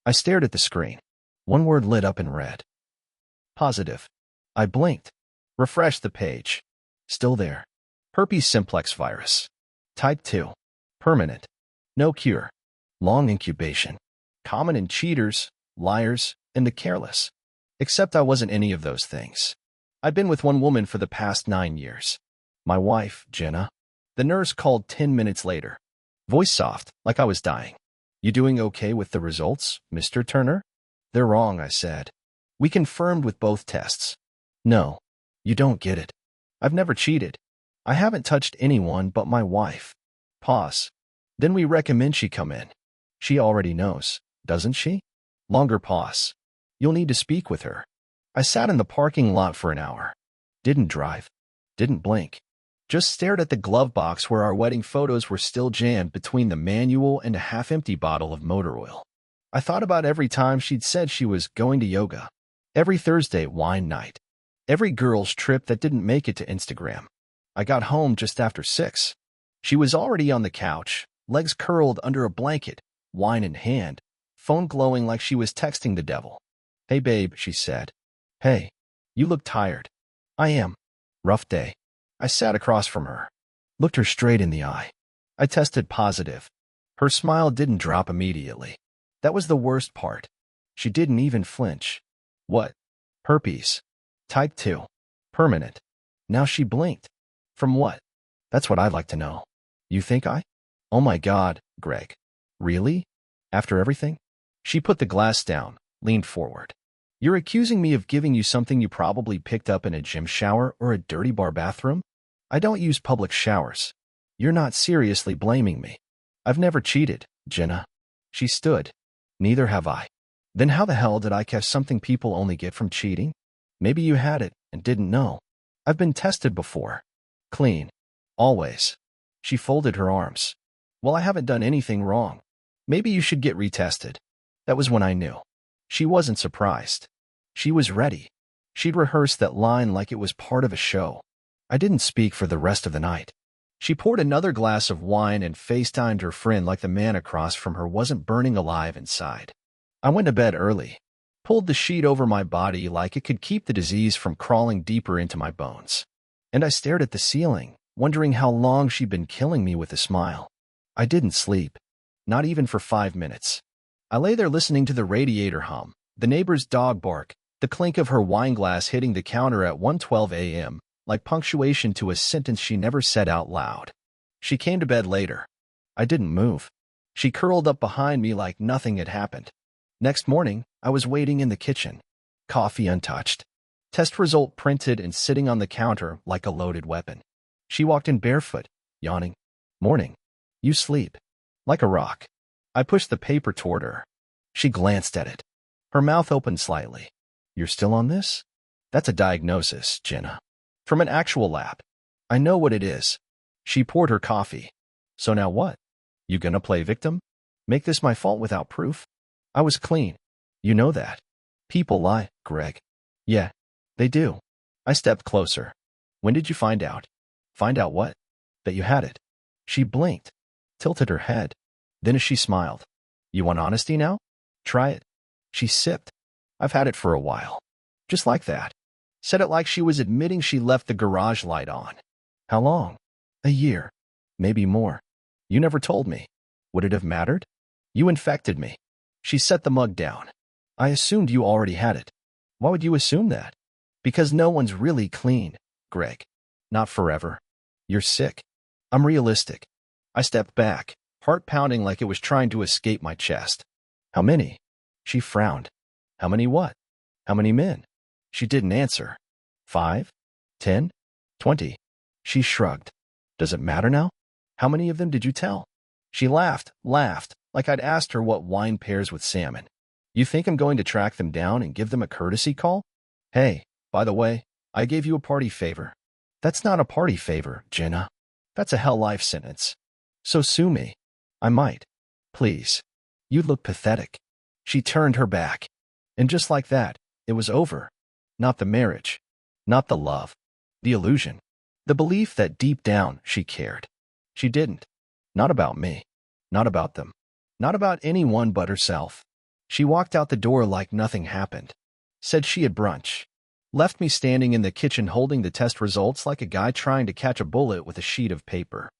I stared at the screen. One word lit up in red. Positive. I blinked. Refreshed the page. Still there. Herpes simplex virus. Type 2. Permanent. No cure. Long incubation. Common in cheaters, liars, and the careless. Except I wasn't any of those things. I'd been with one woman for the past 9 years. My wife, Jenna. The nurse called 10 minutes later. Voice soft, like I was dying. You doing okay with the results, Mr. Turner? They're wrong, I said. We confirmed with both tests. No, you don't get it. I've never cheated. I haven't touched anyone but my wife. Pause. Then we recommend she come in. She already knows, doesn't she? Longer pause. You'll need to speak with her. I sat in the parking lot for an hour. Didn't drive. Didn't blink. Just stared at the glove box where our wedding photos were still jammed between the manual and a half-empty bottle of motor oil. I thought about every time she'd said she was going to yoga. Every Thursday wine night. Every girl's trip that didn't make it to Instagram. I got home just after 6. She was already on the couch, legs curled under a blanket, wine in hand, phone glowing like she was texting the devil. Hey babe, she said. Hey, you look tired. I am. Rough day. I sat across from her, looked her straight in the eye. I tested positive. Her smile didn't drop immediately. That was the worst part. She didn't even flinch. What? Herpes. Type 2. Permanent. Now she blinked. From what? That's what I'd like to know. You think I? Oh my God, Greg. Really? After everything? She put the glass down, leaned forward. You're accusing me of giving you something you probably picked up in a gym shower or a dirty bar bathroom? I don't use public showers. You're not seriously blaming me. I've never cheated, Jenna. She stood. Neither have I. Then how the hell did I catch something people only get from cheating? Maybe you had it and didn't know. I've been tested before. Clean. Always. She folded her arms. Well, I haven't done anything wrong. Maybe you should get retested. That was when I knew. She wasn't surprised. She was ready. She'd rehearsed that line like it was part of a show. I didn't speak for the rest of the night. She poured another glass of wine and FaceTimed her friend like the man across from her wasn't burning alive inside. I went to bed early. Pulled the sheet over my body like it could keep the disease from crawling deeper into my bones. And I stared at the ceiling, wondering how long she'd been killing me with a smile. I didn't sleep. Not even for 5 minutes. I lay there listening to the radiator hum, the neighbor's dog bark, the clink of her wine glass hitting the counter at 1:12 a.m., like punctuation to a sentence she never said out loud. She came to bed later. I didn't move. She curled up behind me like nothing had happened. Next morning, I was waiting in the kitchen. Coffee untouched. Test result printed and sitting on the counter like a loaded weapon. She walked in barefoot, yawning. Morning. You sleep. Like a rock. I pushed the paper toward her. She glanced at it. Her mouth opened slightly. You're still on this? That's a diagnosis, Jenna. From an actual lab. I know what it is. She poured her coffee. So now what? You gonna play victim? Make this my fault without proof? I was clean. You know that. People lie, Greg. Yeah, they do. I stepped closer. When did you find out? Find out what? That you had it. She blinked, tilted her head. Then she smiled. You want honesty now? Try it. She sipped. I've had it for a while. Just like that. Said it like she was admitting she left the garage light on. How long? A year. Maybe more. You never told me. Would it have mattered? You infected me. She set the mug down. I assumed you already had it. Why would you assume that? Because no one's really clean, Greg. Not forever. You're sick. I'm realistic. I stepped back, heart pounding like it was trying to escape my chest. How many? She frowned. How many what? How many men? She didn't answer. 5? 10? 20? She shrugged. Does it matter now? How many of them did you tell? She laughed, like I'd asked her what wine pairs with salmon. You think I'm going to track them down and give them a courtesy call? Hey, by the way, I gave you a party favor. That's not a party favor, Jenna. That's a hell life sentence. So sue me. I might. Please. You look pathetic. She turned her back. And just like that, it was over. Not the marriage. Not the love. The illusion. The belief that deep down she cared. She didn't. Not about me. Not about them. Not about anyone but herself. She walked out the door like nothing happened. Said she had brunch. Left me standing in the kitchen holding the test results like a guy trying to catch a bullet with a sheet of paper.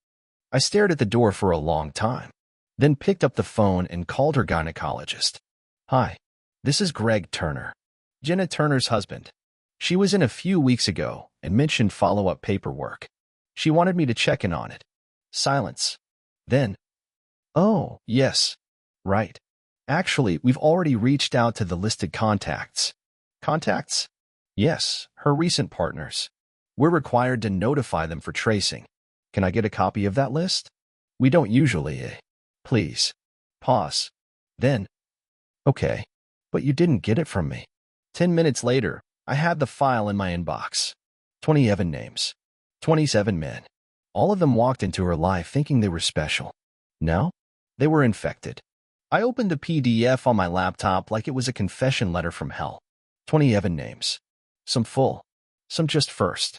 I stared at the door for a long time, then picked up the phone and called her gynecologist. Hi, this is Greg Turner, Jenna Turner's husband. She was in a few weeks ago and mentioned follow-up paperwork. She wanted me to check in on it. Silence. Then, oh, yes. Right. Actually, we've already reached out to the listed contacts. Contacts? Yes, her recent partners. We're required to notify them for tracing. Can I get a copy of that list? We don't usually. Please. Pause. Then, okay. But you didn't get it from me. 10 minutes later, I had the file in my inbox. 27 names. 27 men. All of them walked into her life thinking they were special. No, they were infected. I opened the PDF on my laptop like it was a confession letter from hell. 27 names. Some full. Some just first.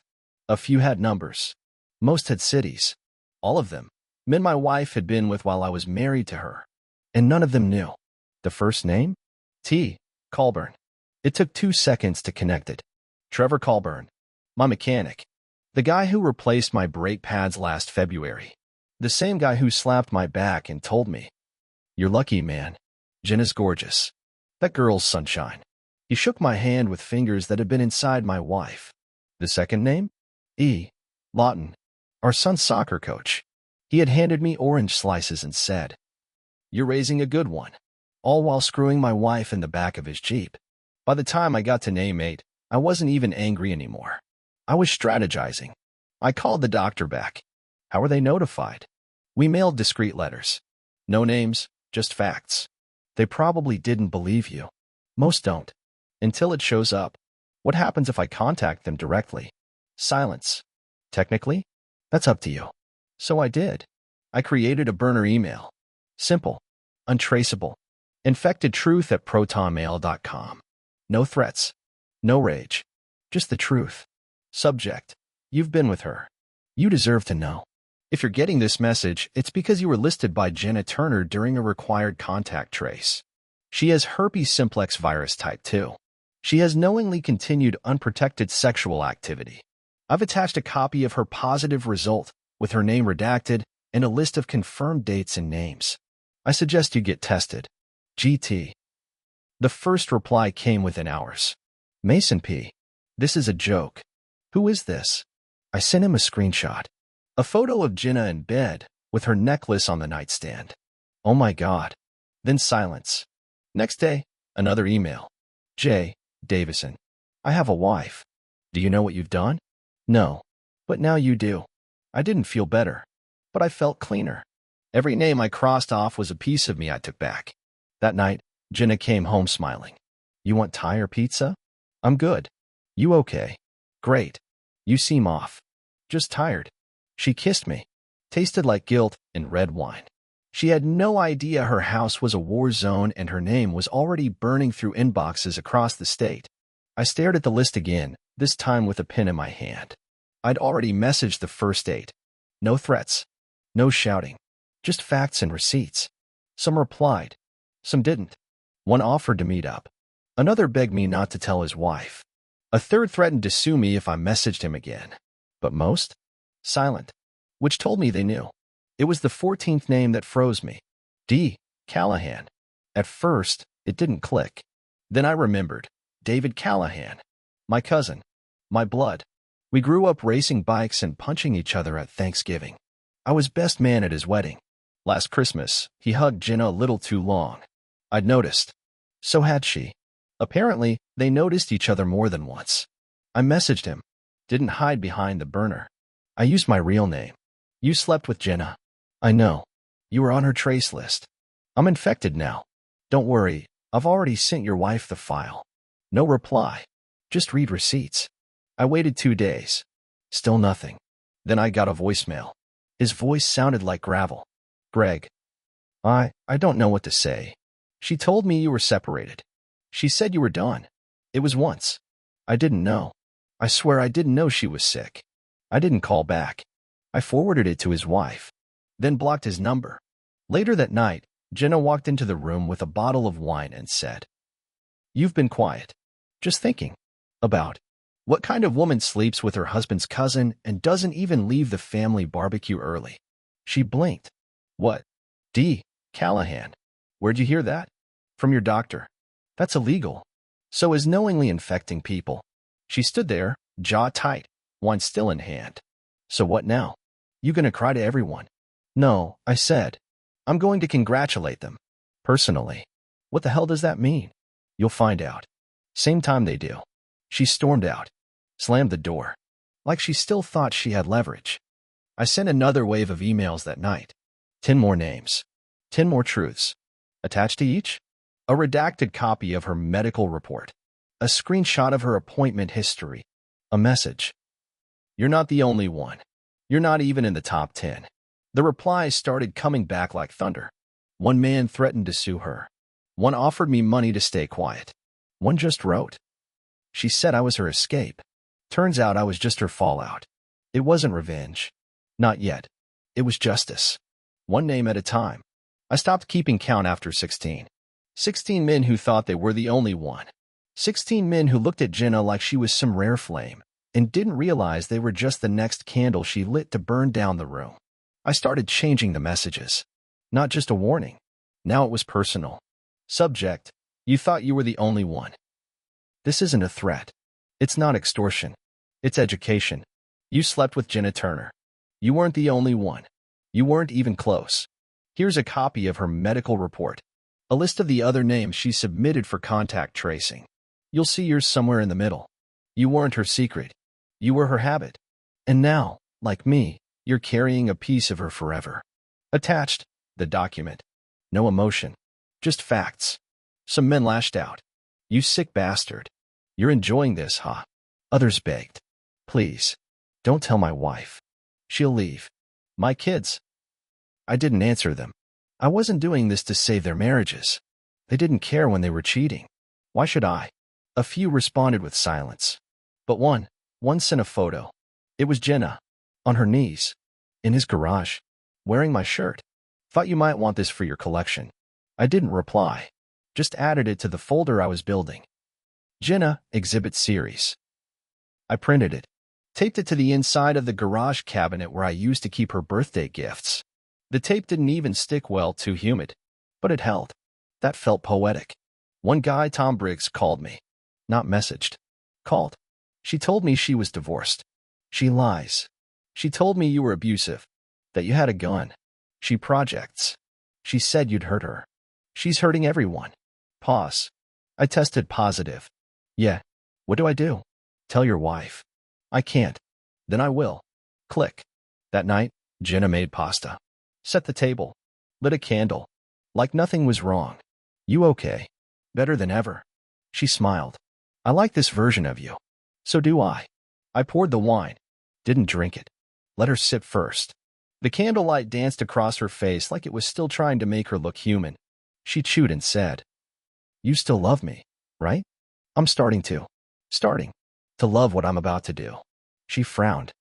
A few had numbers. Most had cities. All of them. Men my wife had been with while I was married to her. And none of them knew. The first name? T. Colburn. It took 2 seconds to connect it. Trevor Colburn. My mechanic. The guy who replaced my brake pads last February. The same guy who slapped my back and told me, "You're lucky, man. Jenna's gorgeous. That girl's sunshine." He shook my hand with fingers that had been inside my wife. The second name? E. Lawton. Our son's soccer coach. He had handed me orange slices and said, "You're raising a good one," all while screwing my wife in the back of his Jeep. By the time I got to name 8, I wasn't even angry anymore. I was strategizing. I called the doctor back. How were they notified? We mailed discreet letters. No names, just facts. They probably didn't believe you. Most don't. Until it shows up. What happens if I contact them directly? Silence. Technically, that's up to you. So I did. I created a burner email. Simple. Untraceable. infectedtruth@protonmail.com. No threats. No rage. Just the truth. Subject. You've been with her. You deserve to know. If you're getting this message, it's because you were listed by Jenna Turner during a required contact trace. She has herpes simplex virus type 2. She has knowingly continued unprotected sexual activity. I've attached a copy of her positive result with her name redacted and a list of confirmed dates and names. I suggest you get tested. GT. The first reply came within hours. Mason P. This is a joke. Who is this? I sent him a screenshot. A photo of Jenna in bed with her necklace on the nightstand. Oh my God. Then silence. Next day, another email. J. Davison. I have a wife. Do you know what you've done? No. But now you do. I didn't feel better. But I felt cleaner. Every name I crossed off was a piece of me I took back. That night, Jenna came home smiling. You want Thai or pizza? I'm good. You okay? Great. You seem off. Just tired. She kissed me. Tasted like guilt and red wine. She had no idea her house was a war zone and her name was already burning through inboxes across the state. I stared at the list again, this time with a pen in my hand. I'd already messaged the first 8. No threats. No shouting. Just facts and receipts. Some replied. Some didn't. One offered to meet up. Another begged me not to tell his wife. A third threatened to sue me if I messaged him again. But most? Silent. Which told me they knew. It was the 14th name that froze me. D. Callahan. At first, it didn't click. Then I remembered. David Callahan. My cousin. My blood. We grew up racing bikes and punching each other at Thanksgiving. I was best man at his wedding. Last Christmas, he hugged Jenna a little too long. I'd noticed. So had she. Apparently, they noticed each other more than once. I messaged him. Didn't hide behind the burner. I used my real name. You slept with Jenna. I know. You were on her trace list. I'm infected now. Don't worry, I've already sent your wife the file. No reply. Just read receipts. I waited 2 days. Still nothing. Then I got a voicemail. His voice sounded like gravel. Greg. I don't know what to say. She told me you were separated. She said you were done. It was once. I didn't know. I swear I didn't know she was sick. I didn't call back. I forwarded it to his wife. Then blocked his number. Later that night, Jenna walked into the room with a bottle of wine and said, "You've been quiet. Just thinking. About what kind of woman sleeps with her husband's cousin and doesn't even leave the family barbecue early?" She blinked. "What? D. Callahan. Where'd you hear that?" "From your doctor. That's illegal. So is knowingly infecting people." She stood there, jaw tight, wine still in hand. "So what now? You gonna cry to everyone?" "No," I said. "I'm going to congratulate them. Personally." "What the hell does that mean?" "You'll find out. Same time they do." She stormed out, slammed the door, like she still thought she had leverage. I sent another wave of emails that night. 10 more names. 10 more truths. Attached to each? A redacted copy of her medical report. A screenshot of her appointment history. A message. "You're not the only one. You're not even in the top 10. The replies started coming back like thunder. One man threatened to sue her. One offered me money to stay quiet. One just wrote. She said I was her escape. Turns out I was just her fallout. It wasn't revenge. Not yet. It was justice. One name at a time. I stopped keeping count after 16. 16 men who thought they were the only one. 16 men who looked at Jenna like she was some rare flame and didn't realize they were just the next candle she lit to burn down the room. I started changing the messages. Not just a warning. Now it was personal. Subject: you thought you were the only one. This isn't a threat. It's not extortion. It's education. You slept with Jenna Turner. You weren't the only one. You weren't even close. Here's a copy of her medical report. A list of the other names she submitted for contact tracing. You'll see yours somewhere in the middle. You weren't her secret. You were her habit. And now, like me, you're carrying a piece of her forever. Attached, the document. No emotion. Just facts. Some men lashed out. You sick bastard. You're enjoying this, huh? Others begged. Please. Don't tell my wife. She'll leave. My kids. I didn't answer them. I wasn't doing this to save their marriages. They didn't care when they were cheating. Why should I? A few responded with silence. But one sent a photo. It was Jenna, on her knees, in his garage, wearing my shirt. Thought you might want this for your collection. I didn't reply. Just added it to the folder I was building. Jenna, Exhibit Series. I printed it, taped it to the inside of the garage cabinet where I used to keep her birthday gifts. The tape didn't even stick well, too humid, but it held. That felt poetic. One guy, Tom Briggs, called me. Not messaged. Called. She told me she was divorced. She lies. She told me you were abusive, that you had a gun. She projects. She said you'd hurt her. She's hurting everyone. Pause. I tested positive. Yeah. What do I do? Tell your wife. I can't. Then I will. Click. That night, Jenna made pasta. Set the table. Lit a candle. Like nothing was wrong. You okay? Better than ever. She smiled. I like this version of you. So do I. I poured the wine. Didn't drink it. Let her sip first. The candlelight danced across her face like it was still trying to make her look human. She chewed and said, You still love me, right? I'm starting to love what I'm about to do. She frowned,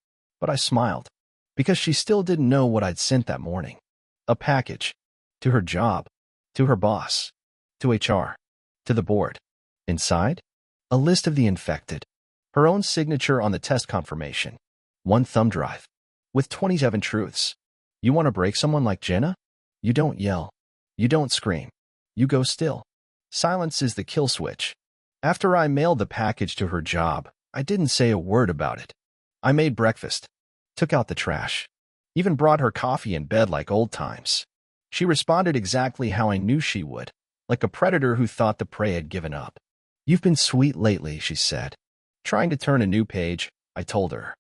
but I smiled, because she still didn't know what I'd sent that morning. A package. To her job. To her boss. To HR. To the board. Inside? A list of the infected. Her own signature on the test confirmation. One thumb drive. With 27 truths. You want to break someone like Jenna? You don't yell. You don't scream. You go still. Silence is the kill switch. After I mailed the package to her job, I didn't say a word about it. I made breakfast. Took out the trash. Even brought her coffee in bed like old times. She responded exactly how I knew she would, like a predator who thought the prey had given up. You've been sweet lately, she said. Trying to turn a new page, I told her.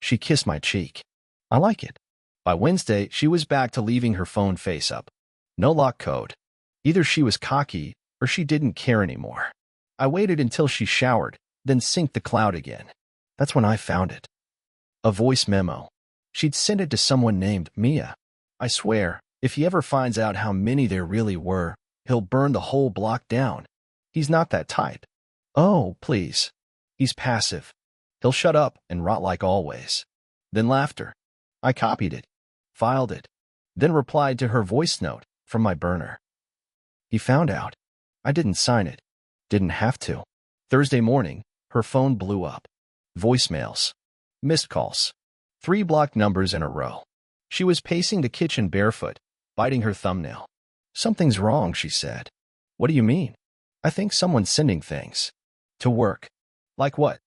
She kissed my cheek. I like it. By Wednesday, she was back to leaving her phone face up. No lock code. Either she was cocky or she didn't care anymore. I waited until she showered, then synced the cloud again. That's when I found it. A voice memo. She'd sent it to someone named Mia. I swear, if he ever finds out how many there really were, he'll burn the whole block down. He's not that type. Oh, please. He's passive. He'll shut up and rot like always. Then laughter. I copied it, filed it, then replied to her voice note from my burner. He found out. I didn't sign it. Didn't have to. Thursday morning, her phone blew up. Voicemails. Missed calls. 3 blocked numbers in a row. She was pacing the kitchen barefoot, biting her thumbnail. Something's wrong, she said. What do you mean? I think someone's sending things. To work. Like what?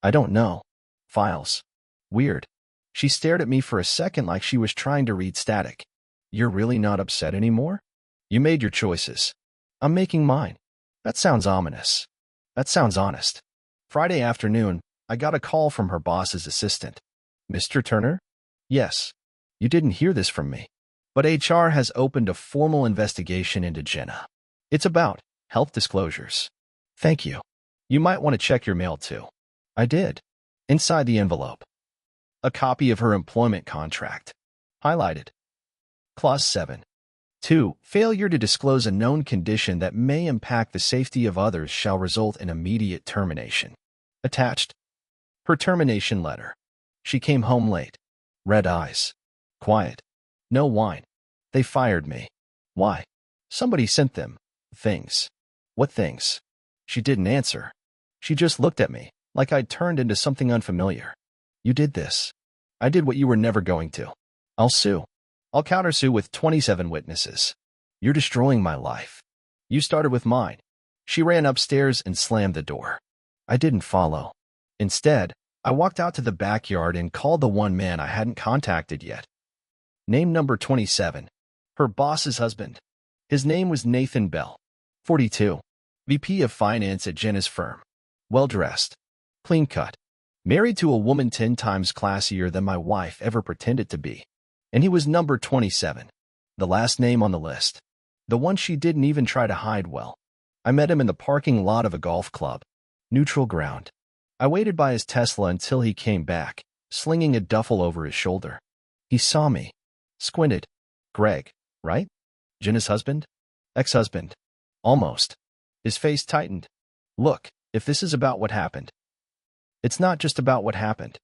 I don't know. Files. Weird. She stared at me for a second like she was trying to read static. You're really not upset anymore? You made your choices. I'm making mine. That sounds ominous. That sounds honest. Friday afternoon, I got a call from her boss's assistant. Mr. Turner? Yes. You didn't hear this from me. But HR has opened a formal investigation into Jenna. It's about health disclosures. Thank you. You might want to check your mail too. I did. Inside the envelope. A copy of her employment contract. Highlighted. Clause 7. 2. Failure to disclose a known condition that may impact the safety of others shall result in immediate termination. Attached. Her termination letter. She came home late. Red eyes. Quiet. No wine. They fired me. Why? Somebody sent them. Things. What things? She didn't answer. She just looked at me, like I'd turned into something unfamiliar. You did this. I did what you were never going to. I'll sue. I'll countersue with 27 witnesses. You're destroying my life. You started with mine. She ran upstairs and slammed the door. I didn't follow. Instead, I walked out to the backyard and called the one man I hadn't contacted yet. Name number 27. Her boss's husband. His name was Nathan Bell. 42. VP of Finance at Jenna's firm. Well-dressed. Clean-cut. Married to a woman 10 times classier than my wife ever pretended to be. And he was number 27. The last name on the list. The one she didn't even try to hide well. I met him in the parking lot of a golf club. Neutral ground. I waited by his Tesla until he came back, slinging a duffel over his shoulder. He saw me. Squinted. Greg, right? Jenna's husband? Ex-husband. Almost. His face tightened. Look, if this is about what happened. It's not just about what happened.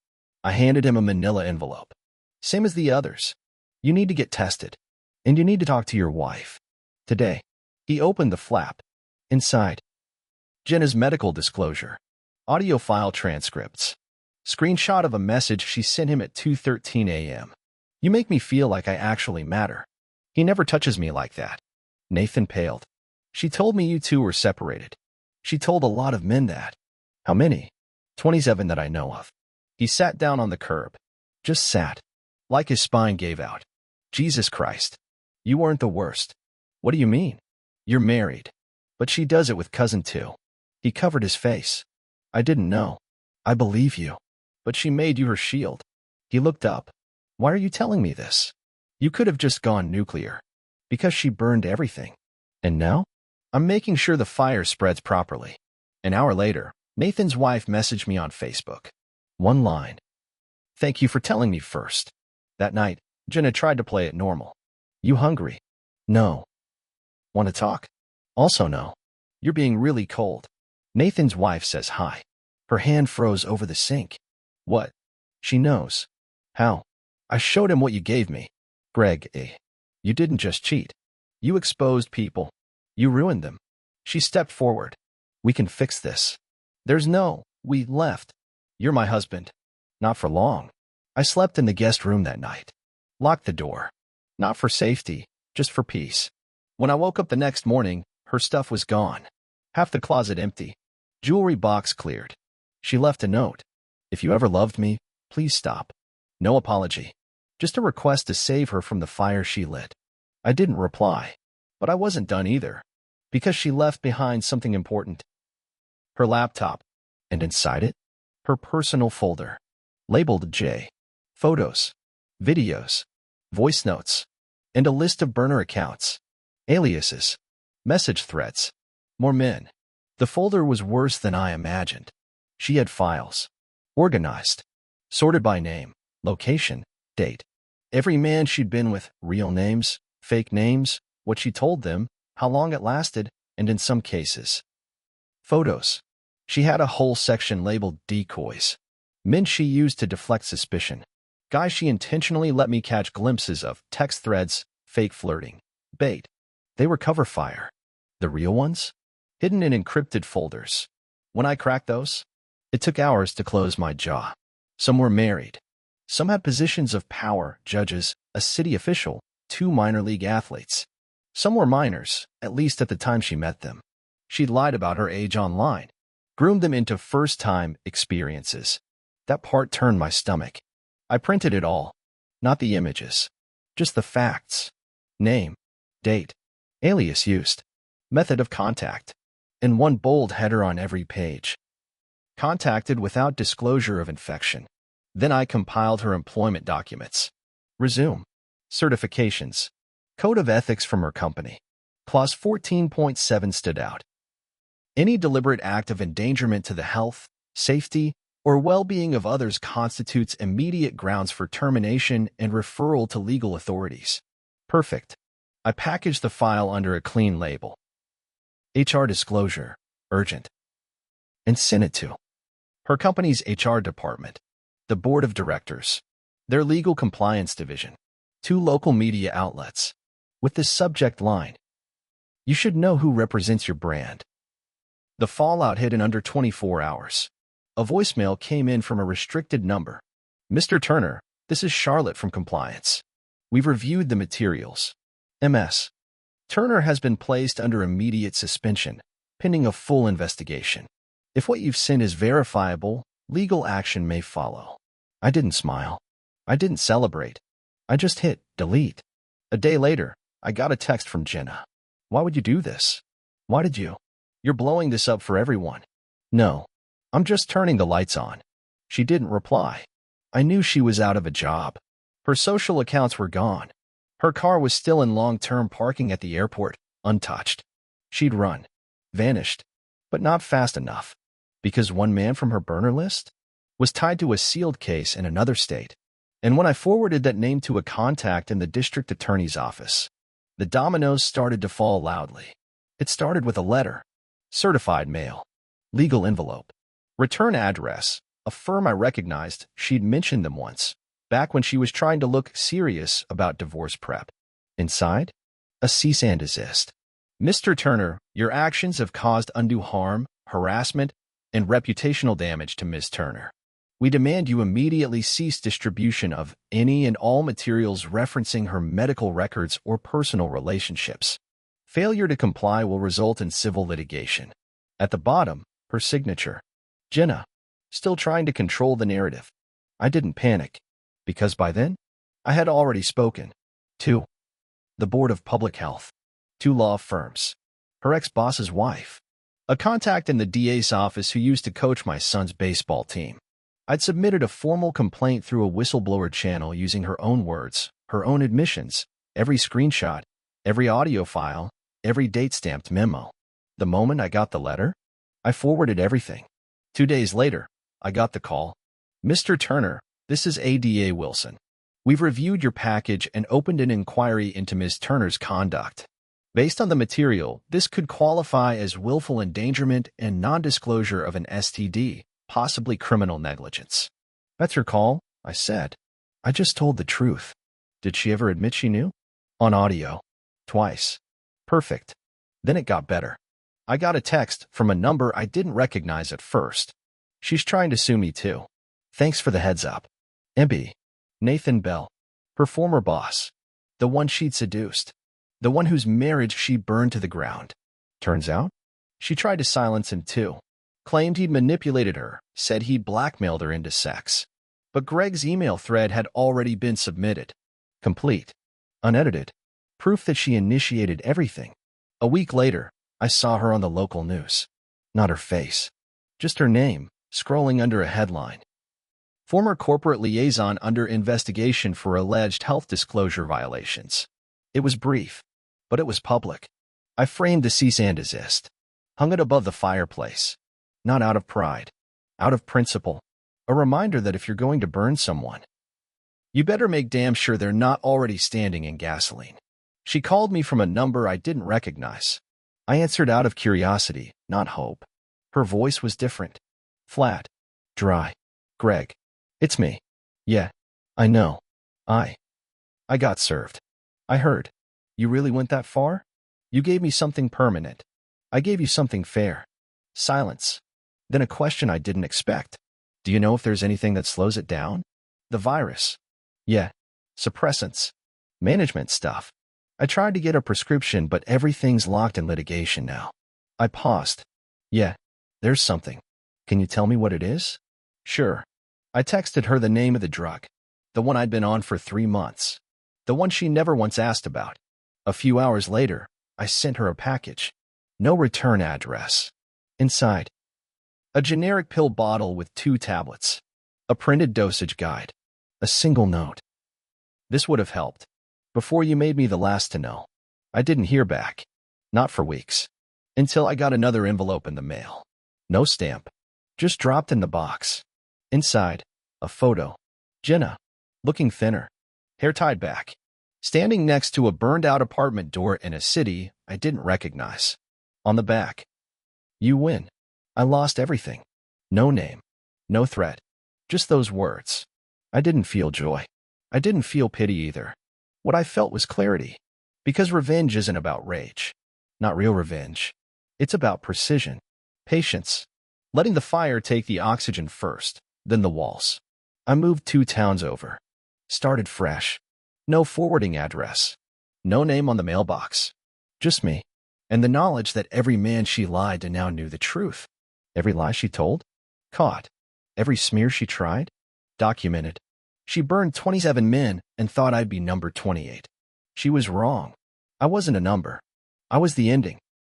I handed him a manila envelope. Same as the others. You need to get tested. And you need to talk to your wife. Today. He opened the flap. Inside. Jenna's medical disclosure. Audio file transcripts. Screenshot of a message she sent him at 2:13 a.m. You make me feel like I actually matter. He never touches me like that. Nathan paled. She told me you two were separated. She told a lot of men that. How many? 27 that I know of. He sat down on the curb. Just sat. Like his spine gave out. Jesus Christ. You weren't the worst. What do you mean? You're married. But she does it with cousin too. He covered his face. I didn't know. I believe you. But she made you her shield. He looked up. Why are you telling me this? You could have just gone nuclear. Because she burned everything. And now? I'm making sure the fire spreads properly. An hour later, Nathan's wife messaged me on Facebook. One line. Thank you for telling me first. That night, Jenna tried to play it normal. You hungry? No. Want to talk? Also no. You're being really cold. Nathan's wife says hi. Her hand froze over the sink. What? She knows. How? I showed him what you gave me. Greg, you didn't just cheat. You exposed people. You ruined them. She stepped forward. We can fix this. There's no, we left. You're my husband. Not for long. I slept in the guest room that night. Locked the door. Not for safety, just for peace. When I woke up the next morning, her stuff was gone. Half the closet empty. Jewelry box cleared. She left a note. If you ever loved me, please stop. No apology. Just a request to save her from the fire she lit. I didn't reply. But I wasn't done either. Because she left behind something important. Her laptop. And inside it, her personal folder. Labeled J. Photos. Videos. Voice notes. And a list of burner accounts. Aliases. Message threads. More men. The folder was worse than I imagined. She had files. Organized. Sorted by name, location, date. Every man she'd been with, real names, fake names, what she told them, how long it lasted, and in some cases. Photos. She had a whole section labeled decoys. Men she used to deflect suspicion. Guys she intentionally let me catch glimpses of, text threads, fake flirting. Bait. They were cover fire. The real ones? Hidden in encrypted folders. When I cracked those, it took hours to close my jaw. Some were married. Some had positions of power, judges, a city official, 2 minor league athletes. Some were minors, at least at the time she met them. She'd lied about her age online, groomed them into first-time experiences. That part turned my stomach. I printed it all, not the images, just the facts. Name, date, alias used, method of contact, and one bold header on every page. Contacted without disclosure of infection. Then I compiled her employment documents. Resume. Certifications. Code of ethics from her company. Clause 14.7 stood out. Any deliberate act of endangerment to the health, safety, or well-being of others constitutes immediate grounds for termination and referral to legal authorities. Perfect. I packaged the file under a clean label. HR disclosure, urgent, and sent it to her company's HR department, the board of directors, their legal compliance division, 2 local media outlets, with this subject line: you should know who represents your brand. The fallout hit in under 24 hours. A voicemail came in from a restricted number. Mr. Turner, this is Charlotte from compliance. We've reviewed the materials. MS. Turner has been placed under immediate suspension, pending a full investigation. If what you've sent is verifiable, legal action may follow. I didn't smile. I didn't celebrate. I just hit delete. A day later, I got a text from Jenna. Why would you do this? Why did you? You're blowing this up for everyone. No, I'm just turning the lights on. She didn't reply. I knew she was out of a job. Her social accounts were gone. Her car was still in long-term parking at the airport, untouched. She'd run, vanished, but not fast enough, because one man from her burner list was tied to a sealed case in another state. And when I forwarded that name to a contact in the district attorney's office, the dominoes started to fall loudly. It started with a letter, certified mail, legal envelope, return address, a firm I recognized. She'd mentioned them once, back when she was trying to look serious about divorce prep. Inside, a cease and desist. Mr. Turner, your actions have caused undue harm, harassment, and reputational damage to Ms. Turner. We demand you immediately cease distribution of any and all materials referencing her medical records or personal relationships. Failure to comply will result in civil litigation. At the bottom, her signature. Jenna, still trying to control the narrative. I didn't panic, because by then, I had already spoken. 2. The Board of Public Health. 2 law firms. Her ex-boss's wife. A contact in the DA's office who used to coach my son's baseball team. I'd submitted a formal complaint through a whistleblower channel using her own words, her own admissions, every screenshot, every audio file, every date-stamped memo. The moment I got the letter, I forwarded everything. 2 days later, I got the call. Mr. Turner, this is ADA Wilson. We've reviewed your package and opened an inquiry into Ms. Turner's conduct. Based on the material, this could qualify as willful endangerment and non-disclosure of an STD, possibly criminal negligence. That's your call, I said. I just told the truth. Did she ever admit she knew? On audio. Twice. Perfect. Then it got better. I got a text from a number I didn't recognize at first. She's trying to sue me too. Thanks for the heads up. Emby. Nathan Bell. Her former boss. The one she'd seduced. The one whose marriage she burned to the ground. Turns out, she tried to silence him too. Claimed he'd manipulated her, said he'd blackmailed her into sex. But Greg's email thread had already been submitted. Complete. Unedited. Proof that she initiated everything. A week later, I saw her on the local news. Not her face. Just her name, scrolling under a headline. Former corporate liaison under investigation for alleged health disclosure violations. It was brief, but it was public. I framed the cease and desist. Hung it above the fireplace. Not out of pride. Out of principle. A reminder that if you're going to burn someone, you better make damn sure they're not already standing in gasoline. She called me from a number I didn't recognize. I answered out of curiosity, not hope. Her voice was different. Flat. Dry. Greg. It's me. Yeah. I know. I got served. I heard. You really went that far? You gave me something permanent. I gave you something fair. Silence. Then a question I didn't expect. Do you know if there's anything that slows it down? The virus. Yeah. Suppressants. Management stuff. I tried to get a prescription, but everything's locked in litigation now. I paused. Yeah. There's something. Can you tell me what it is? Sure. I texted her the name of the drug. The one I'd been on for 3 months. The one she never once asked about. A few hours later, I sent her a package. No return address. Inside, a generic pill bottle with 2 tablets. A printed dosage guide. A single note. This would have helped. Before you made me the last to know. I didn't hear back. Not for weeks. Until I got another envelope in the mail. No stamp. Just dropped in the box. Inside, a photo. Jenna. Looking thinner. Hair tied back. Standing next to a burned-out apartment door in a city I didn't recognize. On the back. You win. I lost everything. No name. No threat. Just those words. I didn't feel joy. I didn't feel pity either. What I felt was clarity. Because revenge isn't about rage. Not real revenge. It's about precision. Patience. Letting the fire take the oxygen first, then the walls. I moved 2 towns over. Started fresh. No forwarding address. No name on the mailbox. Just me. And the knowledge that every man she lied to now knew the truth. Every lie she told? Caught. Every smear she tried? Documented. She burned 27 men and thought I'd be number 28. She was wrong. I wasn't a number. I was the ending.